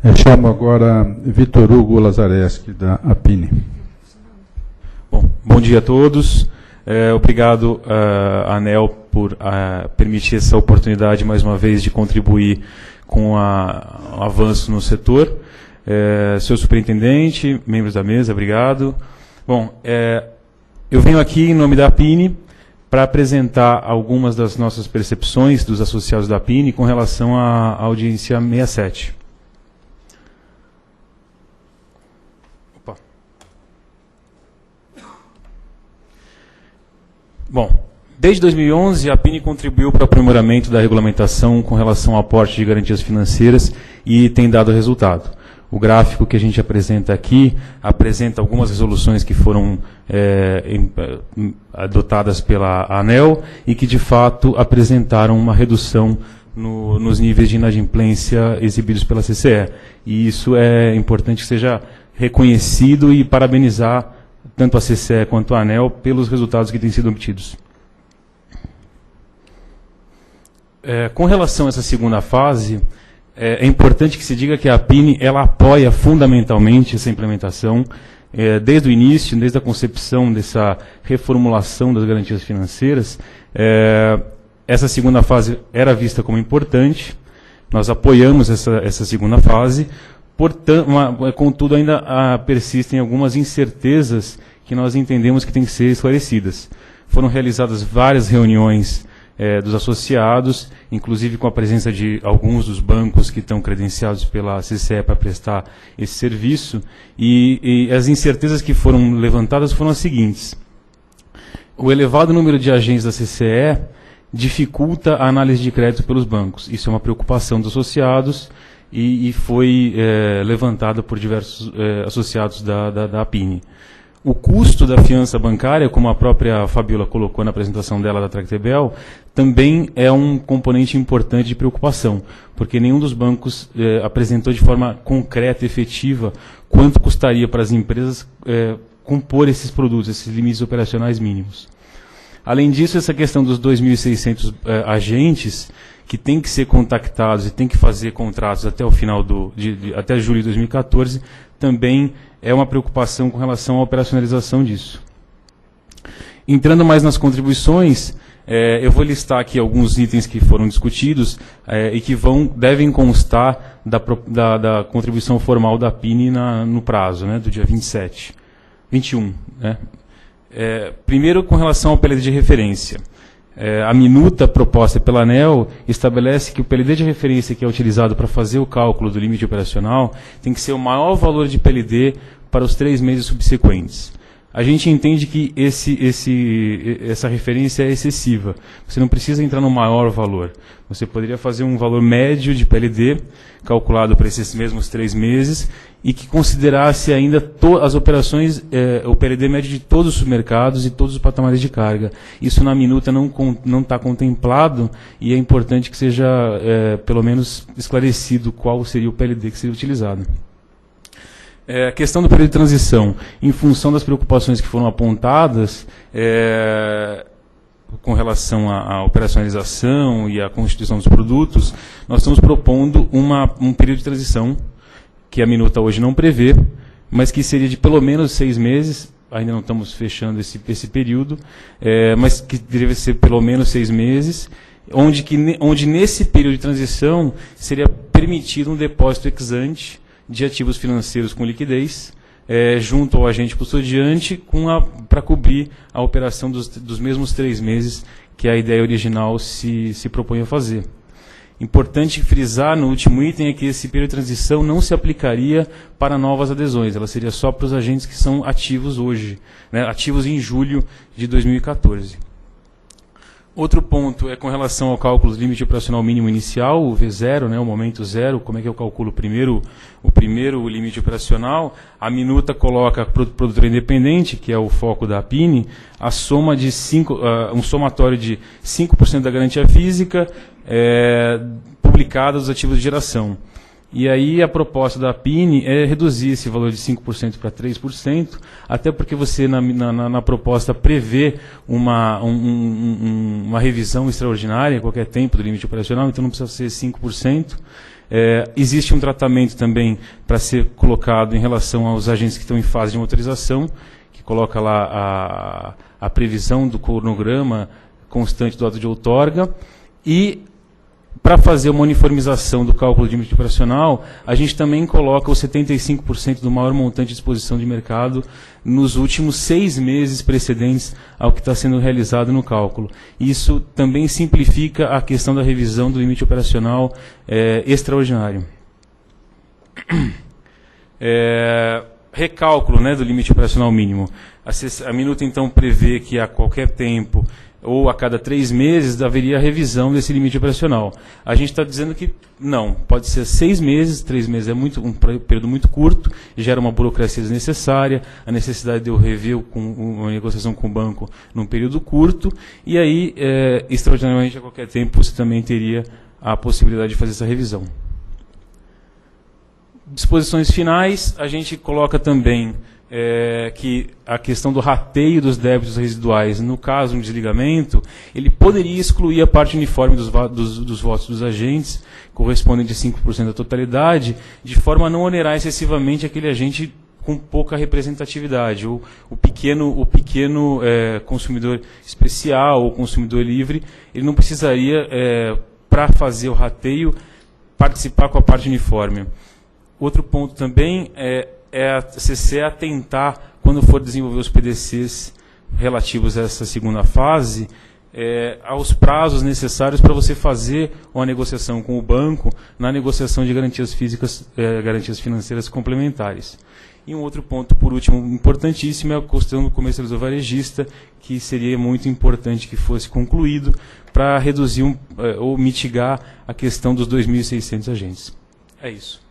Eu chamo agora Vitor Hugo Lazareschi, da APINE. Bom dia a todos. Obrigado, ANEEL, por permitir essa oportunidade, mais uma vez, de contribuir com o avanço no setor. Senhor superintendente, membros da mesa, obrigado. Bom, eu venho aqui em nome da APINE para apresentar algumas das nossas percepções dos associados da APINE com relação à audiência 67. Bom, desde 2011, a APINE contribuiu para o aprimoramento da regulamentação com relação ao aporte de garantias financeiras e tem dado resultado. O gráfico que a gente apresenta aqui apresenta algumas resoluções que foram adotadas pela ANEEL e que, de fato, apresentaram uma redução nos níveis de inadimplência exibidos pela CCE. E isso é importante que seja reconhecido e parabenizar tanto a CCE quanto a ANEEL pelos resultados que têm sido obtidos. Com relação a essa segunda fase, é importante que se diga que a APINE ela apoia fundamentalmente essa implementação, desde o início, desde a concepção dessa reformulação das garantias financeiras. Essa segunda fase era vista como importante, nós apoiamos essa segunda fase. Portanto, contudo, ainda persistem algumas incertezas que nós entendemos que têm que ser esclarecidas. Foram realizadas várias reuniões dos associados, inclusive com a presença de alguns dos bancos que estão credenciados pela CCE para prestar esse serviço, e as incertezas que foram levantadas foram as seguintes. O elevado número de agentes da CCE dificulta a análise de crédito pelos bancos. Isso é uma preocupação dos associados, e foi levantada por diversos associados da APINE. O custo da fiança bancária, como a própria Fabiola colocou na apresentação dela da Tractebel, também é um componente importante de preocupação, porque nenhum dos bancos apresentou de forma concreta e efetiva quanto custaria para as empresas compor esses produtos, esses limites operacionais mínimos. Além disso, essa questão dos 2.600 agentes que têm que ser contactados e têm que fazer contratos até o final até julho de 2014, também é uma preocupação com relação à operacionalização disso. Entrando mais nas contribuições, eu vou listar aqui alguns itens que foram discutidos e que devem constar da contribuição formal da APINE no prazo, do dia 21. Primeiro, com relação ao PLD de referência. A minuta proposta pela ANEEL estabelece que o PLD de referência que é utilizado para fazer o cálculo do limite operacional tem que ser o maior valor de PLD para os 3 meses subsequentes. A gente entende que essa referência é excessiva. Você não precisa entrar no maior valor. Você poderia fazer um valor médio de PLD, calculado para esses mesmos 3 meses, e que considerasse ainda as operações, o PLD médio de todos os supermercados e todos os patamares de carga. Isso na minuta não está contemplado, e é importante que seja, pelo menos, esclarecido qual seria o PLD que seria utilizado. A questão do período de transição, em função das preocupações que foram apontadas com relação à operacionalização e à constituição dos produtos, nós estamos propondo um período de transição que a minuta hoje não prevê, mas que seria de pelo menos 6 meses, ainda não estamos fechando esse período, mas que deve ser pelo menos 6 meses, onde nesse período de transição seria permitido um depósito ex ante de ativos financeiros com liquidez, junto ao agente custodiante, para cobrir a operação dos mesmos 3 meses que a ideia original se propõe a fazer. Importante frisar no último item é que esse período de transição não se aplicaria para novas adesões, ela seria só para os agentes que são ativos hoje, ativos em julho de 2014. Outro ponto é com relação ao cálculo do limite operacional mínimo inicial, o V0, o momento zero, como é que eu calculo o primeiro limite operacional. A minuta coloca para o produtor independente, que é o foco da APINE, a soma de um somatório de 5% da garantia física publicada dos ativos de geração. E aí a proposta da APINE é reduzir esse valor de 5% para 3%, até porque você na proposta prevê uma revisão extraordinária a qualquer tempo do limite operacional, então não precisa ser 5%. Existe um tratamento também para ser colocado em relação aos agentes que estão em fase de motorização, que coloca lá a previsão do cronograma constante do ato de outorga. E para fazer uma uniformização do cálculo de limite operacional, a gente também coloca os 75% do maior montante de exposição de mercado nos últimos 6 meses precedentes ao que está sendo realizado no cálculo. Isso também simplifica a questão da revisão do limite operacional extraordinário. Recálculo, né, do limite operacional mínimo. A minuta, então, prevê que a qualquer tempo ou a cada 3 meses haveria a revisão desse limite operacional. A gente está dizendo que não, pode ser 6 meses, 3 meses é um período muito curto, gera uma burocracia desnecessária, a necessidade de eu rever uma negociação com o banco num período curto, e aí, extraordinariamente, a qualquer tempo, você também teria a possibilidade de fazer essa revisão. Disposições finais, a gente coloca também que a questão do rateio dos débitos residuais, no caso de um desligamento, ele poderia excluir a parte uniforme dos votos dos agentes, correspondente a 5% da totalidade, de forma a não onerar excessivamente aquele agente com pouca representatividade. O pequeno consumidor especial ou consumidor livre, ele não precisaria, para fazer o rateio, participar com a parte uniforme. Outro ponto também é a CCE atentar, quando for desenvolver os PDCs relativos a essa segunda fase, aos prazos necessários para você fazer uma negociação com o banco na negociação de garantias financeiras complementares. E um outro ponto, por último, importantíssimo, é a questão do comercializador varejista, que seria muito importante que fosse concluído para reduzir ou mitigar a questão dos 2.600 agentes. É isso.